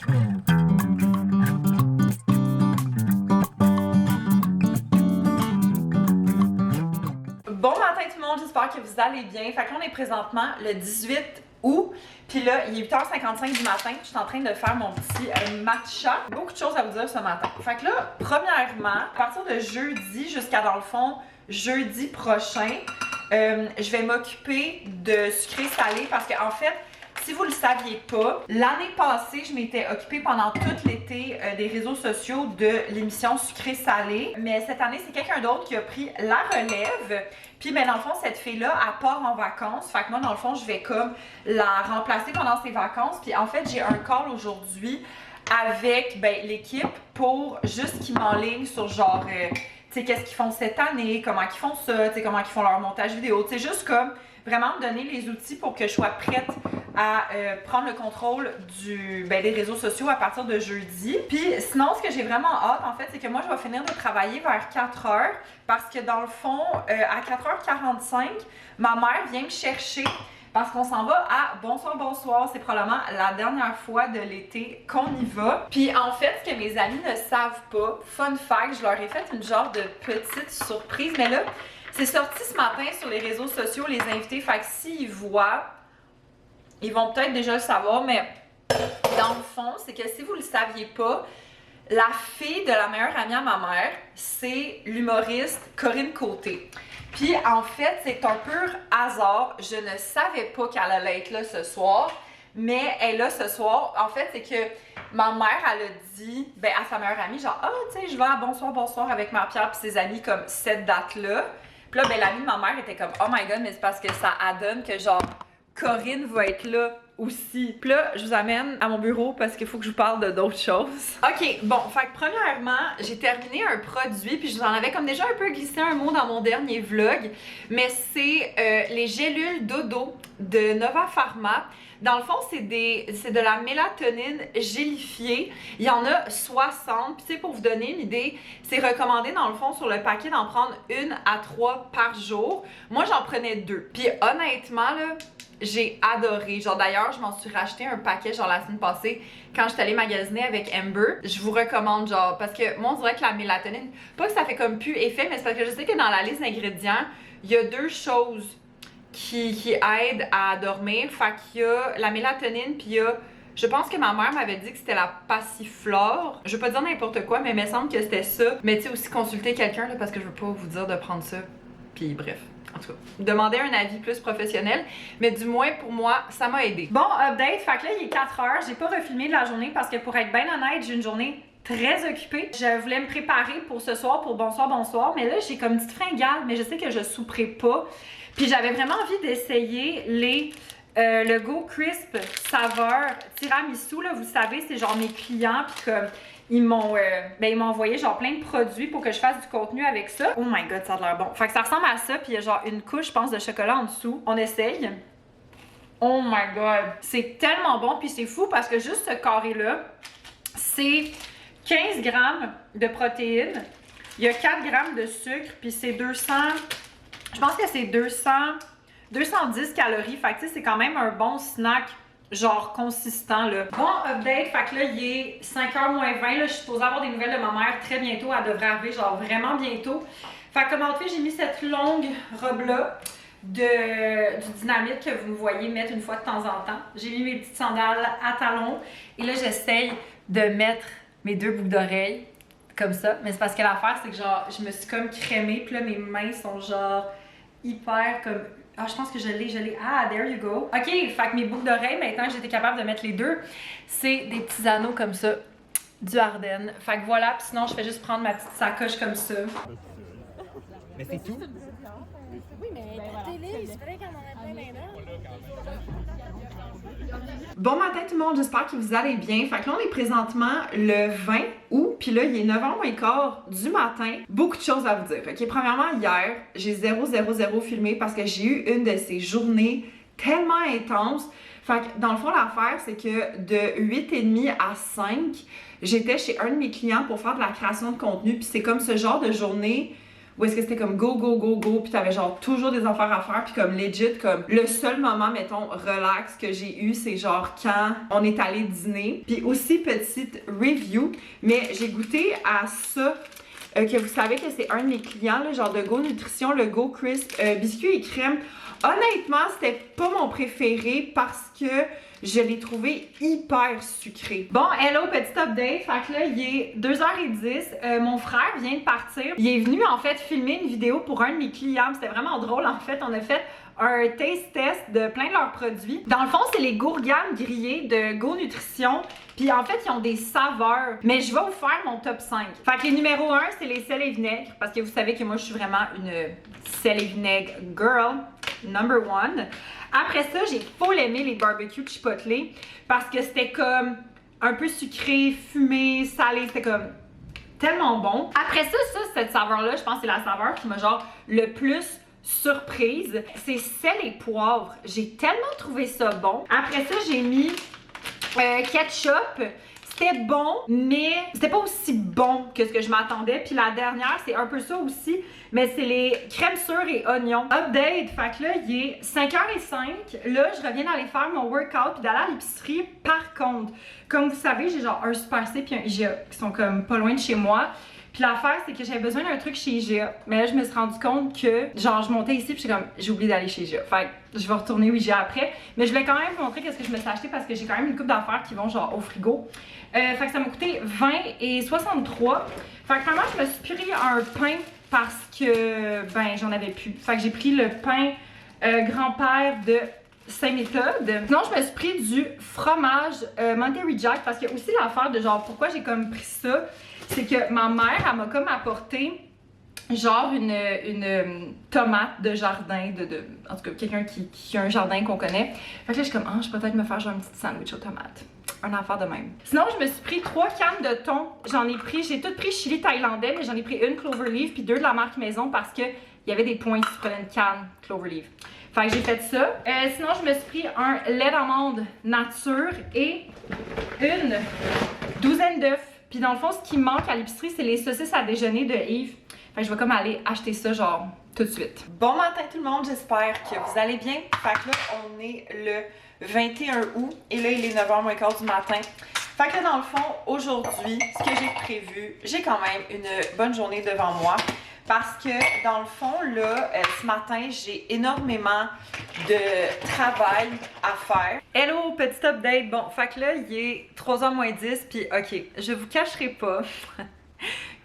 Bon matin tout le monde, j'espère que vous allez bien. Fait que là, on est présentement le 18 août. Puis là, il est 8h55 du matin. Je suis en train de faire mon petit matcha. Beaucoup de choses à vous dire ce matin. Fait que là, premièrement, à partir de jeudi jusqu'à dans le fond, jeudi prochain, je vais m'occuper de sucré-salé parce qu'en fait, si vous le saviez pas, l'année passée, je m'étais occupée pendant tout l'été des réseaux sociaux de l'émission Sucré-Salé. Mais cette année, c'est quelqu'un d'autre qui a pris la relève. Puis, ben, dans le fond, cette fille-là, elle part en vacances. Fait que moi, dans le fond, je vais comme la remplacer pendant ses vacances. Puis, en fait, j'ai un call aujourd'hui avec l'équipe pour juste qu'ils m'enlignent sur genre, tu sais, qu'est-ce qu'ils font cette année, comment ils font ça, tu sais, comment ils font leur montage vidéo. Tu sais, juste comme vraiment me donner les outils pour que je sois prête à prendre le contrôle des réseaux sociaux à partir de jeudi. Puis sinon, ce que j'ai vraiment hâte, en fait, c'est que moi, je vais finir de travailler vers 4h parce que dans le fond, à 4h45, ma mère vient me chercher parce qu'on s'en va à Bonsoir, Bonsoir. C'est probablement la dernière fois de l'été qu'on y va. Puis en fait, ce que mes amis ne savent pas, fun fact, je leur ai fait une genre de petite surprise, mais là, c'est sorti ce matin sur les réseaux sociaux, les invités, fait que s'ils voient, ils vont peut-être déjà le savoir, mais dans le fond, c'est que si vous le saviez pas, la fille de la meilleure amie à ma mère, c'est l'humoriste Corinne Côté. Puis en fait, c'est un pur hasard, je ne savais pas qu'elle allait être là ce soir, mais elle est là ce soir. En fait, c'est que ma mère, elle a dit à sa meilleure amie, genre, tu sais, je vais à Bonsoir, Bonsoir avec Marie-Pierre et ses amis comme cette date-là. Puis là, l'amie de ma mère était comme, oh my god, mais c'est parce que ça adonne que genre, Corinne va être là aussi. Puis là, je vous amène à mon bureau parce qu'il faut que je vous parle de d'autres choses. Ok, bon, fait que premièrement, j'ai terminé un produit, puis je vous en avais comme déjà un peu glissé un mot dans mon dernier vlog, mais c'est les gélules dodo de Nova Pharma. Dans le fond, c'est de la mélatonine gélifiée. Il y en a 60. Puis tu sais, pour vous donner une idée, c'est recommandé dans le fond sur le paquet d'en prendre 1 à 3 par jour. Moi, j'en prenais 2. Puis honnêtement, là, j'ai adoré. Genre d'ailleurs, je m'en suis racheté un paquet genre la semaine passée quand j'étais allée magasiner avec Amber. Je vous recommande genre, parce que moi, on dirait que la mélatonine, pas que ça fait comme plus effet, mais c'est parce que je sais que dans la liste d'ingrédients, il y a 2 choses qui aide à dormir. Fait qu'il y a la mélatonine, puis il y a, je pense que ma mère m'avait dit que c'était la passiflore. Je veux pas dire n'importe quoi, mais il me semble que c'était ça. Mais tu sais, aussi consulter quelqu'un, là, parce que je veux pas vous dire de prendre ça. Puis bref, en tout cas, demander un avis plus professionnel. Mais du moins, pour moi, ça m'a aidé. Bon, update, fait que là, il est 4h. J'ai pas refilmé de la journée parce que pour être bien honnête, j'ai une journée très occupée. Je voulais me préparer pour ce soir, pour Bonsoir, Bonsoir. Mais là, j'ai comme une petite fringale, mais je sais que je souperai pas. Puis j'avais vraiment envie d'essayer le Go Crisp saveur tiramisu, là, vous savez, c'est genre mes clients, puis comme ils m'ont envoyé genre plein de produits pour que je fasse du contenu avec ça. Oh my god, ça a l'air bon. Fait que ça ressemble à ça, puis il y a genre une couche, je pense, de chocolat en dessous. On essaye. Oh my god, c'est tellement bon, puis c'est fou parce que juste ce carré-là, c'est 15 grammes de protéines, il y a 4 grammes de sucre, puis c'est 200... Je pense que c'est 210 calories. Fait que tu sais, c'est quand même un bon snack, genre consistant là. Bon update, fait que là, il est 5h moins 20. Là, je suis supposée avoir des nouvelles de ma mère très bientôt. Elle devrait arriver, genre vraiment bientôt. Fait que comme outfit, j'ai mis cette longue robe-là du Dynamite que vous me voyez mettre une fois de temps en temps. J'ai mis mes petites sandales à talons. Et là, j'essaye de mettre mes 2 boucles d'oreilles comme ça. Mais c'est parce que l'affaire, c'est que genre, je me suis comme crémée. Puis là, mes mains sont genre hyper comme... Ah, je pense que je l'ai. Ah, there you go. OK, fait que mes boucles d'oreilles, maintenant que j'étais capable de mettre les 2, c'est des petits anneaux comme ça, du Ardennes. Fait que voilà, puis sinon, je fais juste prendre ma petite sacoche comme ça. Mais c'est tout? Oui, mais la télé, c'est vrai qu'on en a plein dedans. Bon matin tout le monde, j'espère que vous allez bien. Fait que là, on est présentement le 20 août, puis là, il est 9h15 du matin. Beaucoup de choses à vous dire. Ok, premièrement, hier, j'ai 0 filmé parce que j'ai eu une de ces journées tellement intenses. Fait que dans le fond, l'affaire, c'est que de 8h30 à 5, j'étais chez un de mes clients pour faire de la création de contenu, puis c'est comme ce genre de journée où est-ce que c'était comme go, go, go, go, puis t'avais genre toujours des affaires à faire, puis comme legit, comme le seul moment, mettons, relax que j'ai eu, c'est genre quand on est allé dîner. Puis aussi, petite review, mais j'ai goûté à ça, que vous savez que c'est un de mes clients, là, genre de Go Nutrition, le Go Crisp biscuit et crème. Honnêtement, c'était pas mon préféré parce que je l'ai trouvé hyper sucré. Bon, hello, petit update. Fait que là, il est 2h10. Mon frère vient de partir. Il est venu, en fait, filmer une vidéo pour un de mes clients. C'était vraiment drôle, en fait. On a fait un taste test de plein de leurs produits. Dans le fond, c'est les gourganes grillées de Go Nutrition. Puis en fait, ils ont des saveurs. Mais je vais vous faire mon top 5. Fait que les numéro 1, c'est les sel et vinaigre. Parce que vous savez que moi, je suis vraiment une sel et vinaigre girl. Number 1. Après ça, j'ai full aimé les barbecues chipotle parce que c'était comme un peu sucré, fumé, salé. C'était comme tellement bon. Après ça, cette saveur-là, je pense que c'est la saveur qui m'a genre le plus surprise. C'est sel et poivre. J'ai tellement trouvé ça bon. Après ça, j'ai mis ketchup. C'était bon, mais c'était pas aussi bon que ce que je m'attendais. Puis la dernière, c'est un peu ça aussi, mais c'est les crèmes sûres et oignons. Update, fait que là, il est 5h05. Là, je reviens d'aller faire mon workout puis d'aller à l'épicerie. Par contre, comme vous savez, j'ai genre un Super C puis un IGA qui sont comme pas loin de chez moi. Puis l'affaire, c'est que j'avais besoin d'un truc chez IGA. Mais là, je me suis rendu compte que, genre, je montais ici puis j'étais comme, j'ai oublié d'aller chez IGA. Fait que je vais retourner au IGA après. Mais je voulais quand même vous montrer qu'est-ce que je me suis acheté parce que j'ai quand même une coupe d'affaires qui vont genre au frigo. Fait que ça m'a coûté 20 et 63. Fait que vraiment, je me suis pris un pain parce que, ben, j'en avais plus. Fait que j'ai pris le pain grand-père de Saint-Méthode. Sinon, je me suis pris du fromage Monterey Jack parce qu'il y a aussi l'affaire de genre, pourquoi j'ai comme pris ça, c'est que ma mère, elle m'a comme apporté genre une tomate de jardin, en tout cas quelqu'un qui a un jardin qu'on connaît. Fait que là, je suis comme, je peux peut-être me faire genre un petit sandwich aux tomates. Un affaire de même. Sinon, je me suis pris 3 cannes de thon. J'ai tout pris chili thaïlandais, mais j'en ai pris une Cloverleaf puis 2 de la marque Maison parce que il y avait des points si tu prenais une canne Cloverleaf. Fait que j'ai fait ça. Sinon, je me suis pris un lait d'amande nature et une douzaine d'œufs. Puis dans le fond, ce qui manque à l'épicerie, c'est les saucisses à déjeuner de Yves. Fait que je vais comme aller acheter ça genre tout de suite. Bon matin tout le monde, j'espère que vous allez bien. Fait que là, on est le 21 août et là, il est 9h moins quart du matin. Fait que là, dans le fond, aujourd'hui, ce que j'ai prévu, j'ai quand même une bonne journée devant moi. Parce que, dans le fond, là, ce matin, j'ai énormément de travail à faire. Hello, petit update. Bon, fait que là, il est 3h moins 10, puis OK, je vous cacherai pas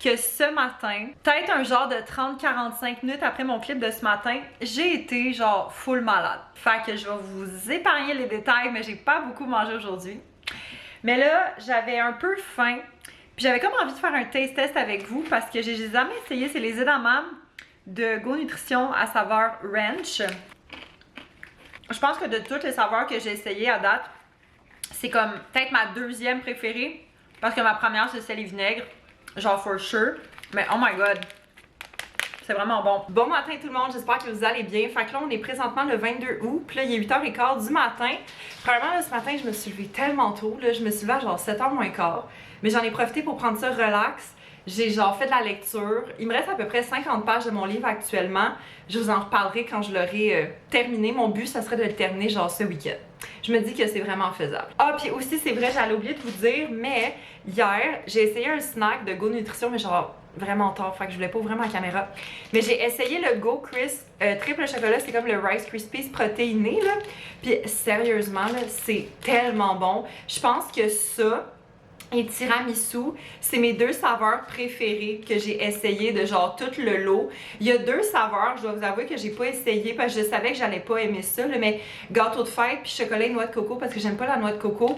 que ce matin, peut-être un genre de 30-45 minutes après mon clip de ce matin, j'ai été genre full malade. Fait que je vais vous épargner les détails, mais j'ai pas beaucoup mangé aujourd'hui. Mais là, j'avais un peu faim. Puis j'avais comme envie de faire un taste test avec vous parce que j'ai jamais essayé, c'est les edamame de Go Nutrition à saveur ranch. Je pense que de toutes les saveurs que j'ai essayées à date, c'est comme peut-être ma deuxième préférée parce que ma première c'est sel et vinaigre, genre for sure. Mais oh my god, c'est vraiment bon. Bon matin tout le monde, j'espère que vous allez bien. Fait que là, on est présentement le 22 août, puis là, il est 8h15 du matin. Premièrement, là, ce matin, je me suis levée tellement tôt, là, je me suis levée à genre 7h moins quart. Mais j'en ai profité pour prendre ça relax. J'ai genre fait de la lecture. Il me reste à peu près 50 pages de mon livre actuellement. Je vous en reparlerai quand je l'aurai terminé. Mon but, ça serait de le terminer genre ce week-end. Je me dis que c'est vraiment faisable. Ah, puis aussi, c'est vrai, j'allais oublier de vous dire, mais hier, j'ai essayé un snack de Go Nutrition, mais genre vraiment tard, fait que je voulais pas ouvrir ma caméra. Mais j'ai essayé le Go Crisp triple chocolat, c'est comme le Rice Krispies protéiné, là. Puis sérieusement, là, c'est tellement bon. Je pense que ça et tiramisu, c'est mes 2 saveurs préférées que j'ai essayé de genre tout le lot. Il y a 2 saveurs, je dois vous avouer que j'ai pas essayé parce que je savais que j'allais pas aimer ça, là, mais gâteau de fête puis chocolat et noix de coco parce que j'aime pas la noix de coco.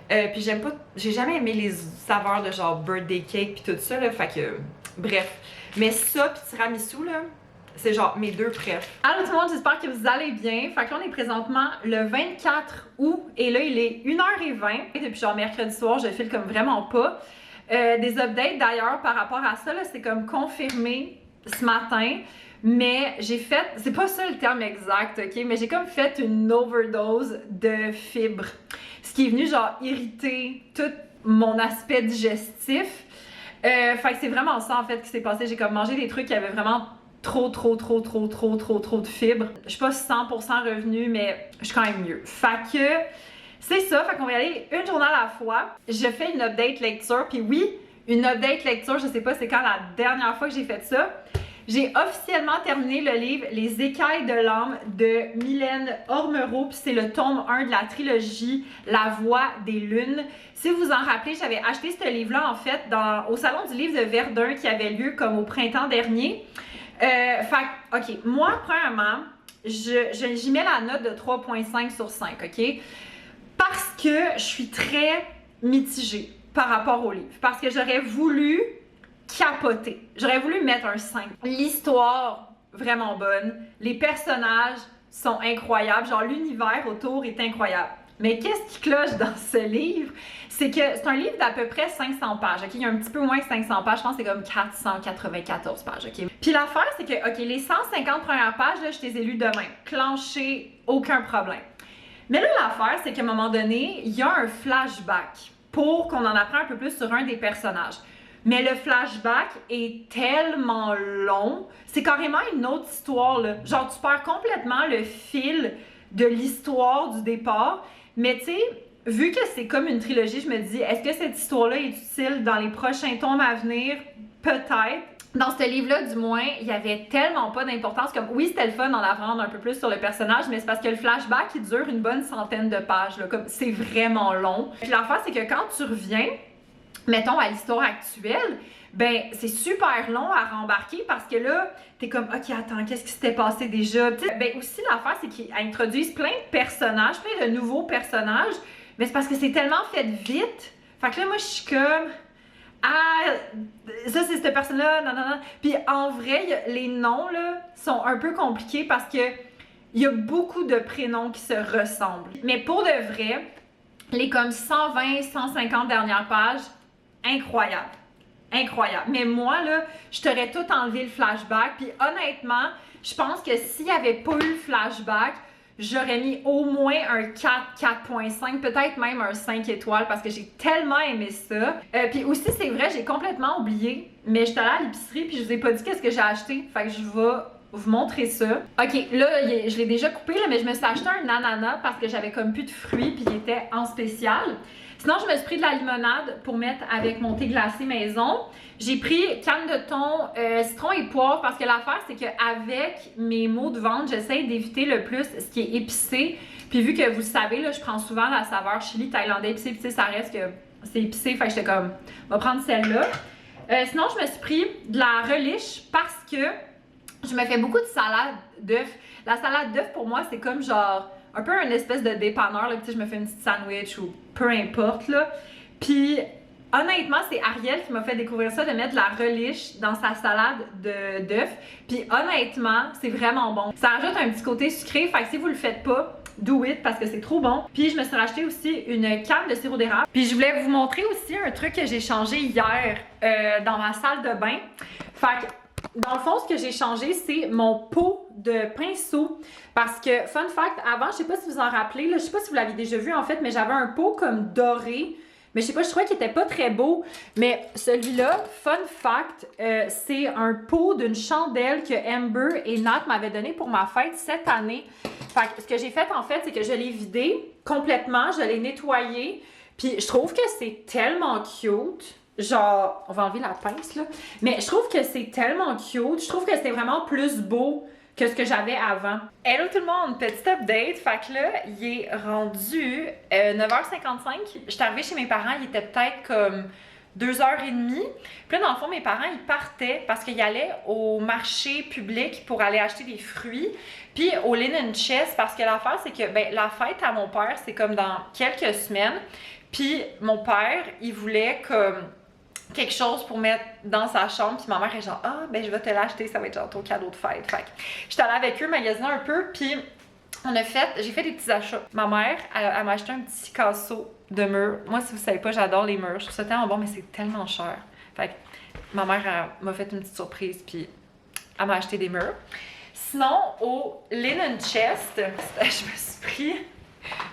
Puis j'aime pas, j'ai jamais aimé les saveurs de genre birthday cake puis tout ça là, fait que bref. Mais ça puis tiramisu là, c'est genre mes 2 préf. Allô tout le monde, j'espère que vous allez bien. Fait que là, on est présentement le 24 août et là, il est 1h20. Depuis genre mercredi soir, je file comme vraiment pas. Des updates d'ailleurs par rapport à ça, c'est comme confirmé ce matin. Mais j'ai fait, c'est pas ça le terme exact, ok? Mais j'ai comme fait une overdose de fibres. Ce qui est venu genre irriter tout mon aspect digestif. Fait que c'est vraiment ça en fait qui s'est passé. J'ai comme mangé des trucs qui avaient vraiment trop de fibres. Je suis pas 100% revenue, mais je suis quand même mieux. Fait que c'est ça, fait qu'on va y aller une journée à la fois. Je fais une update lecture, puis oui, une update lecture, je sais pas c'est quand la dernière fois que j'ai fait ça. J'ai officiellement terminé le livre Les Écailles de l'âme de Mylène Ormereau, puis c'est le tome 1 de la trilogie La Voix des Lunes. Si vous vous en rappelez, j'avais acheté ce livre-là en fait au Salon du livre de Verdun qui avait lieu comme au printemps dernier. OK, moi, premièrement, j'y mets la note de 3.5 sur 5, OK? Parce que je suis très mitigée par rapport au livre. Parce que j'aurais voulu capoter. J'aurais voulu mettre un 5. L'histoire, vraiment bonne. Les personnages sont incroyables. Genre, l'univers autour est incroyable. Mais qu'est-ce qui cloche dans ce livre? C'est que c'est un livre d'à peu près 500 pages, OK? Il y a un petit peu moins que 500 pages. Je pense que c'est comme 494 pages, OK? Puis l'affaire, c'est que, OK, les 150 premières pages, là, je les ai lues demain. Clenché, aucun problème. Mais là, l'affaire, c'est qu'à un moment donné, il y a un flashback pour qu'on en apprenne un peu plus sur un des personnages. Mais le flashback est tellement long, c'est carrément une autre histoire, là. Genre, tu perds complètement le fil de l'histoire du départ. Mais tu sais, vu que c'est comme une trilogie, je me dis, est-ce que cette histoire-là est utile dans les prochains tomes à venir? Peut-être. Dans ce livre-là, du moins, il y avait tellement pas d'importance. Comme, oui, c'était le fun d'en apprendre un peu plus sur le personnage, mais c'est parce que le flashback, il dure une bonne centaine de pages, là. Comme, c'est vraiment long. Puis l'affaire, c'est que quand tu reviens, mettons, à l'histoire actuelle, ben, c'est super long à rembarquer parce que là, t'es comme, OK, attends, qu'est-ce qui s'était passé déjà? T'sais, ben, aussi, l'affaire, c'est qu'ils introduisent plein de personnages, plein de nouveaux personnages, mais c'est parce que c'est tellement fait vite. Fait que là, moi, je suis comme, ah, ça, c'est cette personne-là, non. Puis en vrai, les noms, là, sont un peu compliqués parce que il y a beaucoup de prénoms qui se ressemblent. Mais pour de vrai, les comme 120, 150 dernières pages, incroyable. Incroyable. Mais moi, là, je t'aurais tout enlevé le flashback. Puis honnêtement, je pense que s'il n'y avait pas eu le flashback, j'aurais mis au moins un 4, 4.5, peut-être même un 5 étoiles parce que j'ai tellement aimé ça. Puis aussi, c'est vrai, j'ai complètement oublié, mais j'étais allée à l'épicerie puis je vous ai pas dit qu'est-ce que j'ai acheté. Fait que je vais vous montrer ça. OK, là, je l'ai déjà coupé, là, mais je me suis acheté un ananas parce que j'avais comme plus de fruits puis il était en spécial. Sinon, je me suis pris de la limonade pour mettre avec mon thé glacé maison. J'ai pris canne de thon, citron et poivre parce que l'affaire, c'est qu'avec mes maux de ventre, j'essaie d'éviter le plus ce qui est épicé. Puis vu que vous le savez, là, je prends souvent la saveur chili thaïlandais épicé, puis tu sais, ça reste que c'est épicé. Fait que j'étais comme, on va prendre celle-là. Sinon, je me suis pris de la relish parce que je me fais beaucoup de salade d'œufs. La salade d'œufs, pour moi, c'est comme genre un peu une espèce de dépanneur, là, tu sais, je me fais une petite sandwich ou peu importe, là. Puis, honnêtement, c'est Ariel qui m'a fait découvrir ça, de mettre de la relish dans sa salade d'œufs. Puis, honnêtement, c'est vraiment bon. Ça rajoute un petit côté sucré, fait que si vous le faites pas, do it parce que c'est trop bon. Puis, je me suis racheté aussi une canne de sirop d'érable. Puis, je voulais vous montrer aussi un truc que j'ai changé hier dans ma salle de bain. Fait que, dans le fond, ce que j'ai changé, c'est mon pot de pinceau. Parce que, fun fact, avant, je sais pas si vous en rappelez, là, je sais pas si vous l'avez déjà vu en fait, mais j'avais un pot comme doré. Mais je sais pas, je trouvais qu'il était pas très beau. Mais celui-là, fun fact, c'est un pot d'une chandelle que Amber et Nat m'avaient donné pour ma fête cette année. Fait que ce que j'ai fait en fait, c'est que je l'ai vidé complètement, je l'ai nettoyé. Puis je trouve que c'est tellement cute. Genre, on va enlever la pince là. Mais je trouve que c'est tellement cute. Je trouve que c'est vraiment plus beau que ce que j'avais avant. Hello tout le monde, petite update. Fait que là, il est rendu 9h55. J'étais arrivée chez mes parents, il était peut-être comme 2h30. Puis là, dans le fond, mes parents, ils partaient parce qu'ils allaient au marché public pour aller acheter des fruits. Puis au Linen Chest, parce que l'affaire, c'est que ben, la fête à mon père, c'est comme dans quelques semaines. Puis mon père, il voulait comme quelque chose pour mettre dans sa chambre, puis ma mère est genre, ah, ben je vais te l'acheter, ça va être genre ton cadeau de fête. Fait que j'étais allée avec eux magasiner un peu, puis j'ai fait des petits achats. Ma mère, elle m'a acheté un petit casseau de mur. Moi, si vous savez pas, j'adore les murs. Je trouve ça tellement bon, mais c'est tellement cher. Fait que ma mère m'a fait une petite surprise, puis elle m'a acheté des murs. Sinon, au Linen Chest, je me suis pris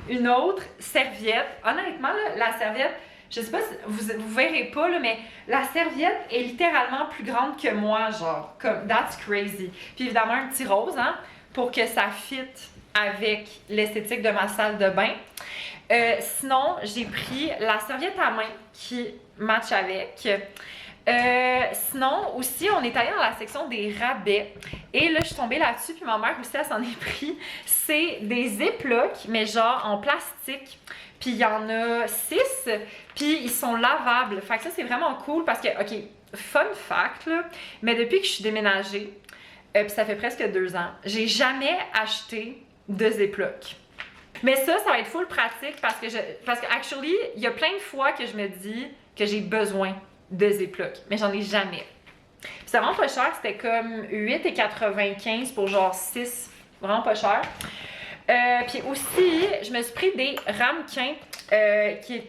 une autre serviette. Honnêtement, là, la serviette, Je sais pas si vous verrez pas, là, mais la serviette est littéralement plus grande que moi, genre, comme, that's crazy. Puis évidemment, un petit rose, hein, pour que ça fitte avec l'esthétique de ma salle de bain. Sinon, j'ai pris la serviette à main qui match avec. Sinon, aussi, on est allé dans la section des rabais. Et là, je suis tombée là-dessus, puis ma mère aussi, elle s'en est pris. C'est des Ziplocs, mais genre en plastique. Puis il y en a 6, puis ils sont lavables. Fait que ça, c'est vraiment cool parce que, OK, fun fact, là, mais depuis que je suis déménagée, puis ça fait presque 2 ans, j'ai jamais acheté de Ziploc. Mais ça va être full pratique parce que actually, il y a plein de fois que je me dis que j'ai besoin de Ziploc, mais j'en ai jamais. Puis c'est vraiment pas cher, c'était comme 8,95 pour genre 6, vraiment pas cher. Puis aussi, je me suis pris des ramequins je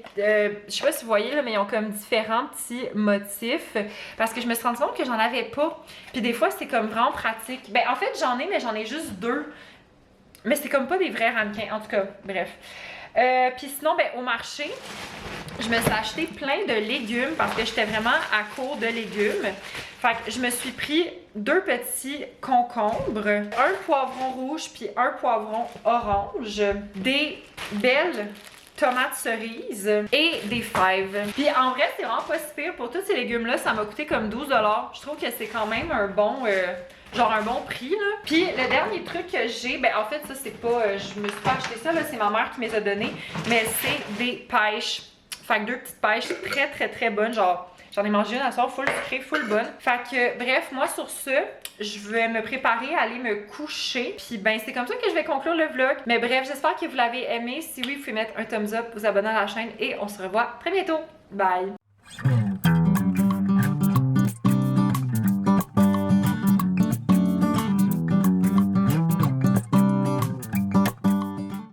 sais pas si vous voyez, là, mais ils ont comme différents petits motifs parce que je me suis rendu compte que j'en avais pas. Puis des fois, c'est comme vraiment pratique. Ben en fait, j'en ai, mais j'en ai juste 2. Mais c'est comme pas des vrais ramequins, en tout cas, bref. Puis sinon, ben au marché, je me suis acheté plein de légumes parce que j'étais vraiment à court de légumes. Fait que je me suis pris 2 petits concombres, un poivron rouge puis un poivron orange, des belles tomates cerises et des fèves. Puis en vrai, c'est vraiment pas si pire. Pour tous ces légumes-là, ça m'a coûté comme 12 $. Je trouve que c'est quand même un bon... genre un bon prix, là. Puis le dernier truc que j'ai, ben en fait, ça c'est pas... je me suis pas acheté ça, là, c'est ma mère qui me les a donné, mais c'est des pêches. Fait que 2 petites pêches très, très, très bonnes, genre... J'en ai mangé une à soir, full sucrée, full bonne. Fait que, bref, moi sur ce, je vais me préparer à aller me coucher. Puis ben, c'est comme ça que je vais conclure le vlog. Mais bref, j'espère que vous l'avez aimé. Si oui, vous pouvez mettre un thumbs up, vous abonner à la chaîne et on se revoit très bientôt. Bye!